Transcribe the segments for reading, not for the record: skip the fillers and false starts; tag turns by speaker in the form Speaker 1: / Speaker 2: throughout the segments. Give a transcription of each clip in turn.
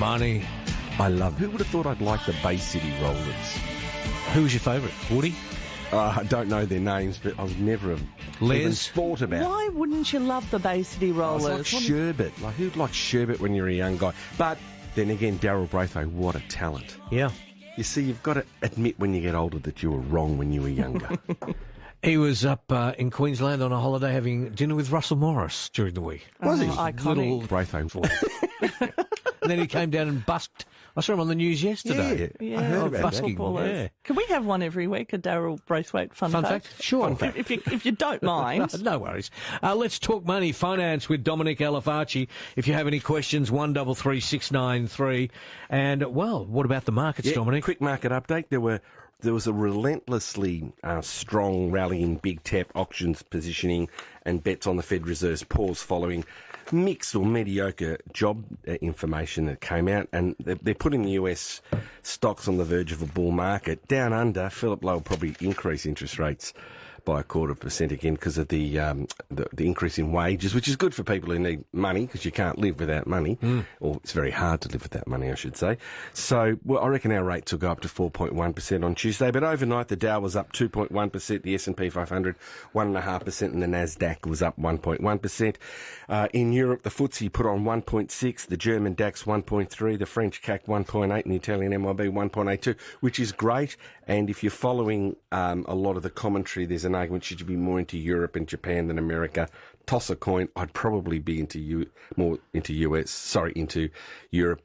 Speaker 1: money.
Speaker 2: Who would have thought I'd like the Bay City Rollers?
Speaker 1: Who was your favourite? Woody?
Speaker 2: I don't know their names, but I would never have even thought about it.
Speaker 3: Why wouldn't you love the Bay City Rollers?
Speaker 2: It's like sherbet. Like, who'd like sherbet when you're a young guy? But then again, Daryl Braithwaite, what a talent.
Speaker 1: Yeah.
Speaker 2: You see, you've got to admit when you get older that you were wrong when you were younger.
Speaker 1: He was up in Queensland on a holiday having dinner with Russell Morris during the week.
Speaker 2: Was he?
Speaker 3: Iconic.
Speaker 1: Little
Speaker 2: Braithwaite.
Speaker 1: And then he came down and busked. I saw him on the news yesterday.
Speaker 2: Yeah, I heard about
Speaker 1: busking. Yeah.
Speaker 3: Can we have one every week, a Daryl Braithwaite fun fact?
Speaker 1: Sure.
Speaker 2: Fun fact.
Speaker 3: If you don't mind.
Speaker 1: No worries. Let's talk money, finance with Dominic Alafarci. If you have any questions, 133693. And, well, what about the markets, Dominic?
Speaker 2: Quick market update. There was a relentlessly strong rally in big tech auctions positioning and bets on the Fed Reserve's pause following mixed or mediocre job information that came out, and they're putting the US stocks on the verge of a bull market. Down under, Philip Lowe will probably increase interest rates by 0.25% again because of the increase in wages, which is good for people who need money because you can't live without money, or it's very hard to live without money, I should say. So I reckon our rates will go up to 4.1% on Tuesday, but overnight the Dow was up 2.1%, the S&P 500 1.5%, and the Nasdaq was up 1.1%. In Europe, the FTSE put on 1.6, the German DAX 1.3, the French CAC 1.8, and the Italian MIB 1.82, which is great. And if you're following a lot of the commentary, there's an argument should you be more into Europe and Japan than America. Toss a coin. I'd probably be into Europe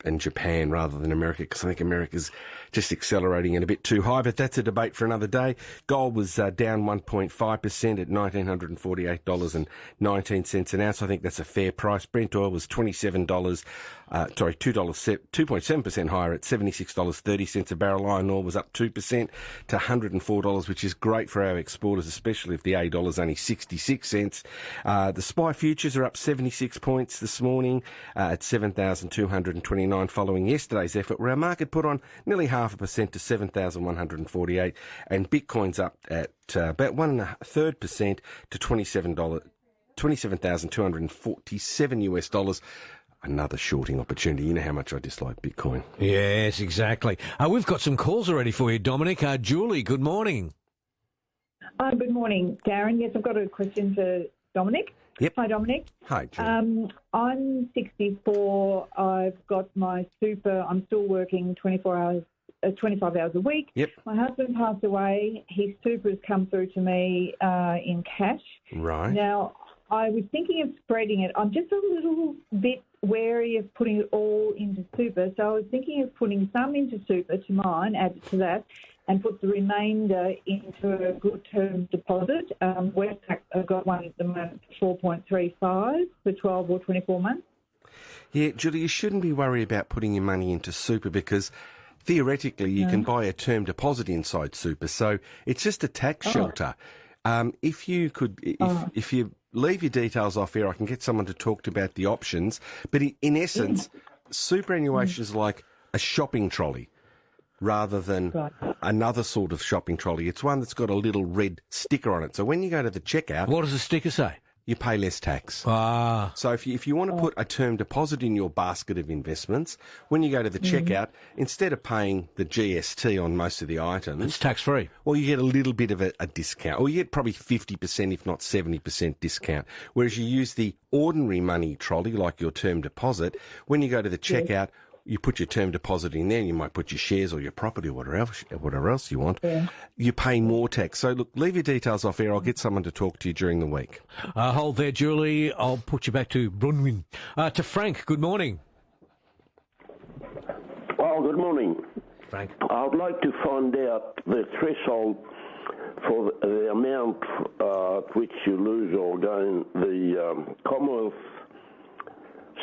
Speaker 2: and Japan rather than America, because I think America's just accelerating it a bit too high. But that's a debate for another day. Gold was down 1.5% at $1,948.19 an ounce. I think that's a fair price. Brent oil was $2.7% higher at $76.30 a barrel. Iron ore was up 2% to $104, which is great for our exporters, especially if the A dollar's only 66 cents. The SPI futures are up 76 points this morning at 7,229 following yesterday's effort, where our market put on nearly 0.5% to 7,148, and Bitcoin's up at about 1.3% to $27,247 US. Another shorting opportunity. You know how much I dislike Bitcoin.
Speaker 1: Yes, exactly. We've got some calls already for you, Dominic. Julie, good morning.
Speaker 4: Good morning, Darren. Yes, I've got a question for Dominic.
Speaker 2: Yep.
Speaker 4: Hi, Dominic.
Speaker 2: Hi, Julie.
Speaker 4: I'm 64. I've got my super. I'm still working 25 hours a week.
Speaker 2: Yep.
Speaker 4: My husband passed away. His super has come through to me in cash.
Speaker 2: Right.
Speaker 4: Now, I was thinking of spreading it. I'm just a little bit wary of putting it all into super, so I was thinking of putting some into super to mine, add to that, and put the remainder into a good term deposit. Westpac, I've got one at the moment, 4.35 for 12 or 24 months.
Speaker 2: Yeah, Julie, you shouldn't be worried about putting your money into super because theoretically you can buy a term deposit inside super, so it's just a tax shelter. If you leave your details off here, I can get someone to talk to you about the options. But in essence, superannuation is like a shopping trolley rather than another sort of shopping trolley. It's one that's got a little red sticker on it. So when you go to the checkout...
Speaker 1: What does the sticker say?
Speaker 2: You pay less tax.
Speaker 1: Ah.
Speaker 2: So if you want to put a term deposit in your basket of investments, when you go to the checkout, instead of paying the GST on most of the items...
Speaker 1: It's tax-free.
Speaker 2: Well, you get a little bit of a discount, or you get probably 50%, if not 70% discount. Whereas you use the ordinary money trolley, like your term deposit, when you go to the checkout, you put your term deposit in there, and you might put your shares or your property or whatever else you want. Yeah. You pay more tax. So, look, leave your details off here. I'll get someone to talk to you during the week.
Speaker 1: Hold there, Julie. I'll put you back to Brunwyn. To Frank, good morning.
Speaker 5: Well, good morning.
Speaker 1: Frank.
Speaker 5: I'd like to find out the threshold for the amount at which you lose or gain the Commonwealth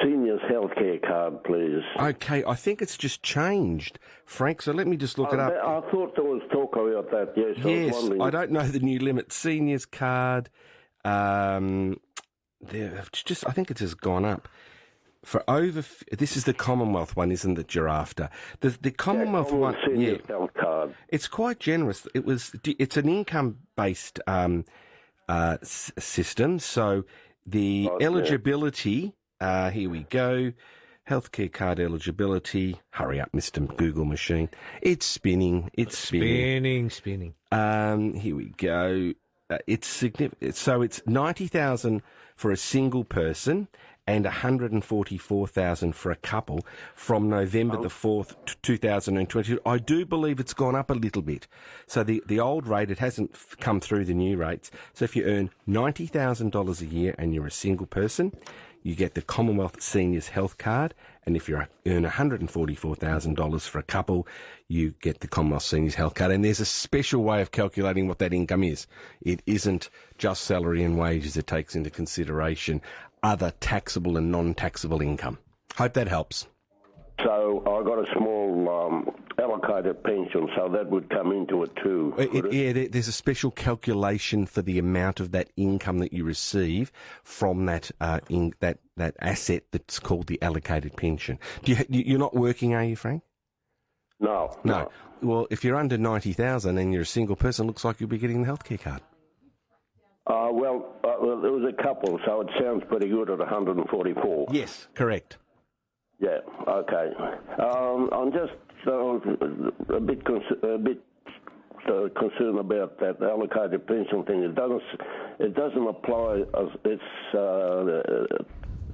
Speaker 5: Seniors Healthcare Card, please.
Speaker 2: Okay, I think it's just changed, Frank, so let me just look it up.
Speaker 5: I thought there was talk about that, yes.
Speaker 2: Yes, I don't know the new limit. Seniors Card, I think it has gone up. This is the Commonwealth one, isn't it, you're after? The Commonwealth one,
Speaker 5: Health Card.
Speaker 2: It's quite generous. It's an income-based system, so the eligibility... here we go. healthcare card eligibility. Hurry up, Mr. Google machine. It's spinning. It's spinning.
Speaker 1: Spinning.
Speaker 2: Here we go. It's significant. So it's 90,000 for a single person and 144,000 for a couple from November the 4th, 2022. I do believe it's gone up a little bit. So the old rate, it hasn't come through the new rates. So if you earn $90,000 a year and you're a single person, you get the Commonwealth Seniors Health Card, and if you earn $144,000 for a couple, you get the Commonwealth Seniors Health Card. And there's a special way of calculating what that income is. It isn't just salary and wages. It takes into consideration other taxable and non-taxable income. Hope that helps.
Speaker 5: So I got a small allocated pension, so that would come into it too.
Speaker 2: There's a special calculation for the amount of that income that you receive from that that asset that's called the allocated pension. You're not working, are you, Frank?
Speaker 5: No.
Speaker 2: Well, if you're under 90,000 and you're a single person, it looks like you'll be getting the healthcare card.
Speaker 5: Well, there was a couple, so it sounds pretty good at 144.
Speaker 2: Yes, correct.
Speaker 5: Yeah. Okay. I'm just a bit concerned about that allocated pension thing. It doesn't apply as it's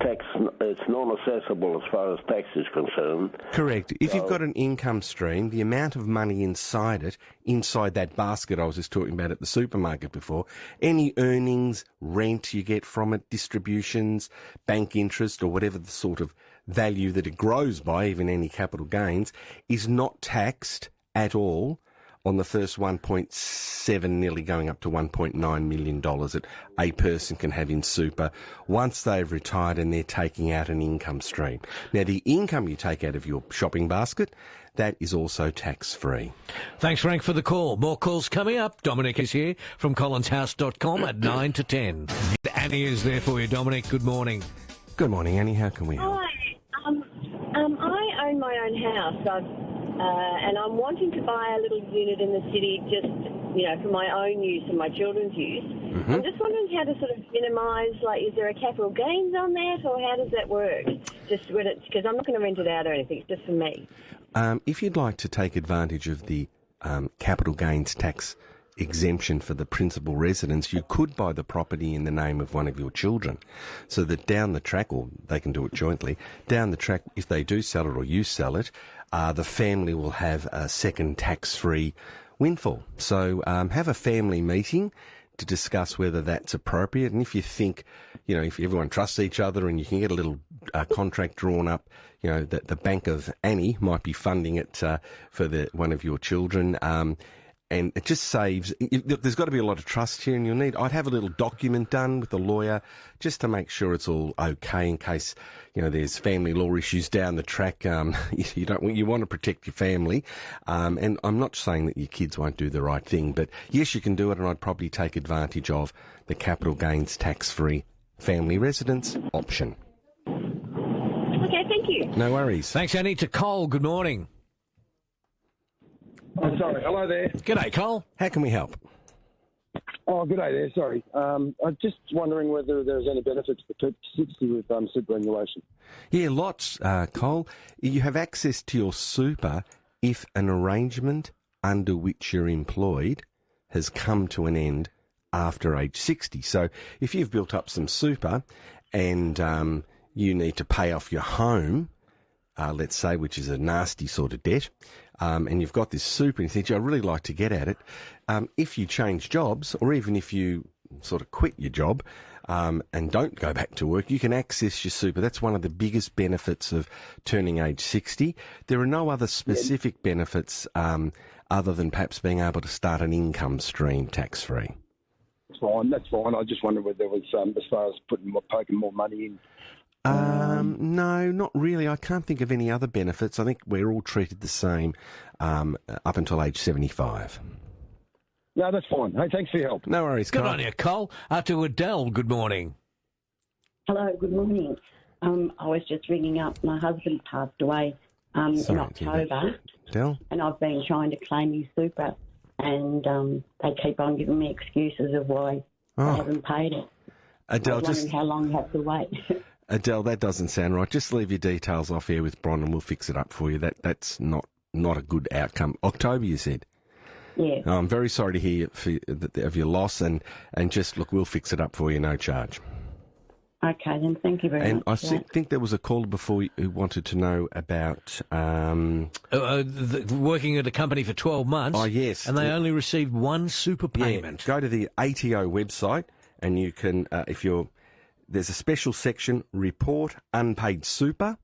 Speaker 5: tax. It's non-assessable as far as tax is concerned.
Speaker 2: Correct. If you've got an income stream, the amount of money inside that basket I was just talking about at the supermarket before, any earnings, rent you get from it, distributions, bank interest, or whatever the sort of value that it grows by, even any capital gains, is not taxed at all on the first 1.7, nearly going up to $1.9 million that a person can have in super once they've retired and they're taking out an income stream. Now, the income you take out of your shopping basket, that is also tax-free.
Speaker 1: Thanks, Frank, for the call. More calls coming up. Dominic is here from collinshouse.com at 9 to 10. Annie is there for you, Dominic. Good morning.
Speaker 2: Good morning, Annie. How can we help?
Speaker 6: Hi. I own my own house, and I'm wanting to buy a little unit in the city just, for my own use and my children's use. Mm-hmm. I'm just wondering how to sort of minimise, is there a capital gains on that, or how does that work? Just when because I'm not going to rent it out or anything, it's just for me.
Speaker 2: If you'd like to take advantage of the capital gains tax exemption for the principal residence, you could buy the property in the name of one of your children, so that down the track, or they can do it jointly, down the track, if they do sell it or you sell it, the family will have a second tax-free windfall. So have a family meeting to discuss whether that's appropriate, and if you think, if everyone trusts each other and you can get a little contract drawn up, that the Bank of Annie might be funding it for one of your children, and it just saves. There's got to be a lot of trust here, and I'd have a little document done with a lawyer just to make sure it's all okay in case there's family law issues down the track. You want to protect your family, and I'm not saying that your kids won't do the right thing, but yes, you can do it, and I'd probably take advantage of the capital gains tax-free family residence option.
Speaker 6: Okay, thank you.
Speaker 2: No worries.
Speaker 1: Thanks, Annie. To Cole, good morning.
Speaker 7: Oh, sorry. Hello there.
Speaker 1: G'day, Cole.
Speaker 2: How can we help?
Speaker 7: Oh, good day there. Sorry. I'm just wondering whether there's any benefits to 60 with superannuation.
Speaker 2: Yeah, lots, Cole. You have access to your super if an arrangement under which you're employed has come to an end after age 60. So if you've built up some super and you need to pay off your home, let's say, which is a nasty sort of debt, and you've got this super and you think, I'd really like to get at it, if you change jobs, or even if you sort of quit your job and don't go back to work, you can access your super. That's one of the biggest benefits of turning age 60. There are no other specific benefits other than perhaps being able to start an income stream tax-free.
Speaker 7: That's fine. I just wondered whether there was, as far as poking more money in.
Speaker 2: No, not really. I can't think of any other benefits. I think we're all treated the same up until age 75.
Speaker 7: No, that's fine. Hey, thanks for your help.
Speaker 2: No worries,
Speaker 1: Good
Speaker 2: Cole.
Speaker 1: on you, Cole. To Adele, good morning.
Speaker 8: Hello, good morning. I was just ringing up. My husband passed away in October,
Speaker 2: Adele?
Speaker 8: and I've been trying to claim his super, and they keep on giving me excuses of why they haven't paid it.
Speaker 2: Adele,
Speaker 8: I was wondering how long you have to wait.
Speaker 2: Adele, that doesn't sound right. Just leave your details off here with Bron and we'll fix it up for you. That's not a good outcome. October, you said?
Speaker 8: Yeah.
Speaker 2: I'm very sorry to hear of your loss, and just, look, we'll fix it up for you, no charge.
Speaker 8: Okay, then thank you very much.
Speaker 2: And I think there was a caller before who wanted to know about...
Speaker 1: working at a company for 12 months.
Speaker 2: Oh, yes.
Speaker 1: And they only received one super payment.
Speaker 2: Go to the ATO website and you can, there's a special section, Report Unpaid Super.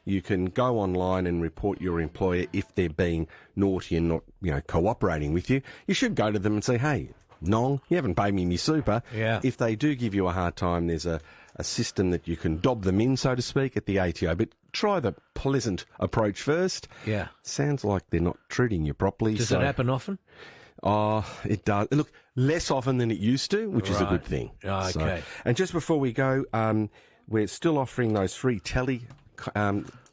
Speaker 2: You can go online and report your employer if they're being naughty and not, cooperating with you. You should go to them and say, hey, Nong, you haven't paid me my super.
Speaker 1: Yeah.
Speaker 2: If they do give you a hard time, there's a system that you can dob them in, so to speak, at the ATO. But try the pleasant approach first.
Speaker 1: Yeah.
Speaker 2: Sounds like they're not treating you properly.
Speaker 1: Does it happen often?
Speaker 2: Oh, it does. Look, less often than it used to, which is a good thing.
Speaker 1: Oh, okay.
Speaker 2: And just before we go, we're still offering those free telly...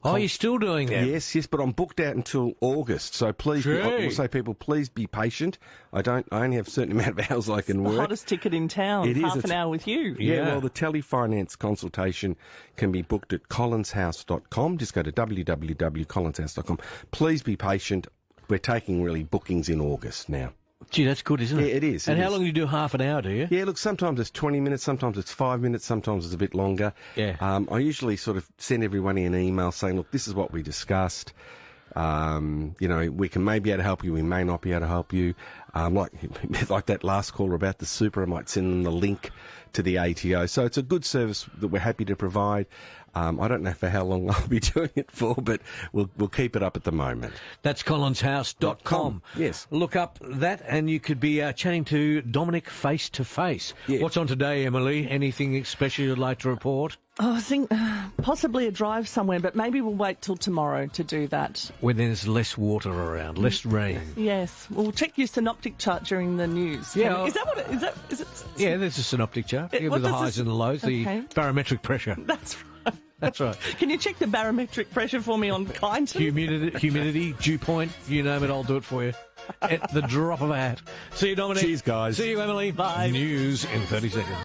Speaker 1: You're still doing that?
Speaker 2: Yes, but I'm booked out until August, so please, I will say, people, please be patient. I only have a certain amount of hours I can work.
Speaker 3: The hottest ticket in town,
Speaker 2: It is.
Speaker 3: half an hour with you.
Speaker 2: Yeah, well, the telefinance consultation can be booked at collinshouse.com. Just go to www.collinshouse.com. Please be patient. We're taking really bookings in August now.
Speaker 1: Gee, that's good, isn't it?
Speaker 2: Yeah, it is.
Speaker 1: And how long do you do? Half an hour, do you?
Speaker 2: Yeah, look, sometimes it's 20 minutes, sometimes it's 5 minutes, sometimes it's a bit longer.
Speaker 1: Yeah.
Speaker 2: I usually sort of send everyone an email saying, look, this is what we discussed. We can maybe be able to help you, we may not be able to help you. Like that last caller about the super, I might send them the link to the ATO. So it's a good service that we're happy to provide. I don't know for how long I'll be doing it for, but we'll keep it up at the moment.
Speaker 1: That's collinshouse.com.
Speaker 2: Yes.
Speaker 1: Look up that and you could be chatting to Dominic face to face.
Speaker 2: Yeah.
Speaker 1: What's on today, Emily? Anything special you'd like to report?
Speaker 3: Oh, I think possibly a drive somewhere, but maybe we'll wait till tomorrow to do that.
Speaker 1: When there's less water around, less rain.
Speaker 3: Yes. We'll check your synoptic chart during the news.
Speaker 1: Yeah.
Speaker 3: Is that what it is? Is it?
Speaker 1: Yeah, there's a synoptic chart with the highs and the lows, the barometric pressure.
Speaker 3: That's right.
Speaker 1: That's right.
Speaker 3: Can you check the barometric pressure for me on Kyneton?
Speaker 2: Humidity,
Speaker 1: dew point, you name it, I'll do it for you. At the drop of a hat. See you, Dominic.
Speaker 2: Cheers, guys.
Speaker 1: See you, Emily.
Speaker 3: Bye.
Speaker 1: News in 30 seconds.